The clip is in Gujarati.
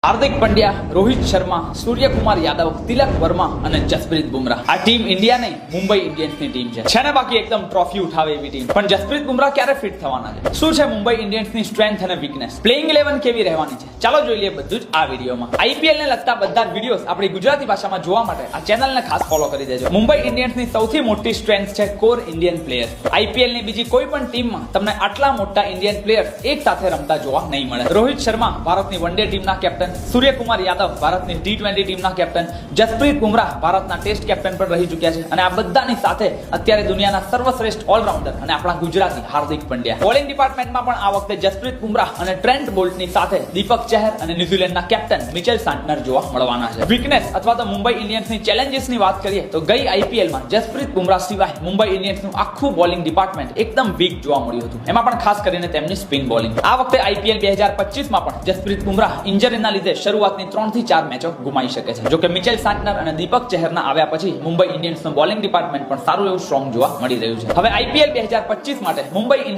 હાર્દિક પંડ્યા, રોહિત શર્મા, સૂર્યકુમાર યાદવ, તિલક વર્મા અને જસપ્રીત બુમરાહ. આ ટીમ ઇન્ડિયા નહીં, મુંબઈ ઇન્ડિયન્સની ટીમ છે ને બાકી એકદમ ટ્રોફી ઉઠાવે એવી ટીમ. પણ જસપ્રીત બુમરાહ ક્યારે ફિટ થવાના છે? શું છે મુંબઈ ઇન્ડિયન્સની સ્ટ્રેન્થ અને વીકનેસ? પ્લેઇંગ 11 કેવી રહેવાની છે? ચાલો જોઈ લઈએ બધું જ આ વિડીયોમાં. આઈપીએલ ને લગતા બધા જ વિડીયોઝ આપણી ગુજરાતી ભાષામાં જોવા માટે આ ચેનલને ખાસ ફોલો કરી દેજો. મુંબઈ ઇન્ડિયન્સની સૌથી મોટી સ્ટ્રેન્થ છે કોર ઇન્ડિયન પ્લેયર્સ. આઈપીએલ ની બીજી કોઈ પણ ટીમમાં તમને આટલા મોટા ઇન્ડિયન પ્લેયર્સ એક સાથે રમતા જોવા નહીં મળે. રોહિત શર્મા ભારતની વન ડે ટીમના કેપ્ટન, સૂર્યકુમાર યાદવ ભારતની T20 ટીમના કેપ્ટન, જસપ્રીત બુમરાહ ભારતના ટેસ્ટ કેપ્ટન પણ રહી ચૂક્યા છે અને આ બધાની સાથે અત્યારે દુનિયાના સર્વશ્રેષ્ઠ ઓલરાઉન્ડર અને આપણા ગુજરાતી હાર્દિક પંડ્યા. બોલિંગ ડિપાર્ટમેન્ટમાં પણ આ વખતે જસપ્રીત બુમરાહ અને ટ્રેન્ટ બોલ્ટની સાથે દીપક ચહર અને ન્યુઝીલેન્ડના કેપ્ટન મિચેલ સાન્ટનર જોવા મળવાના છે. વીકનેસ અથવા તો મુંબઈ ઇન્ડિયન્સની ચેલેન્જીસની વાત કરીએ તો ગઈ આઈપીએલમાં જસપ્રીત બુમરાહ સિવાય મુંબઈ ઇન્ડિયન્સનું આખું બોલિંગ ડિપાર્ટમેન્ટ એકદમ વીક જોવા મળ્યું હતું. એમાં પણ ખાસ કરીને તેમની સ્પિન બોલિંગ. આ વખતે આઈપીએલ 2025માં પણ જસપ્રીત બુમરાહ ઇન્જરીના લીધે શરૂઆતની 3 થી 4 મેચો ગુમાવી શકે છે. જોકે મિચેલ સાન્ટનર અને દીપક ચહરના આવ્યા પછી મુંબઈ ઇન્ડિયન્સનું બોલિંગ ડિપાર્ટમેન્ટ પણ સારું એવું સ્ટ્રોંગ જોવા મળી રહ્યું છે. હવે આઈપીએલ 2025 માટે મુંબઈ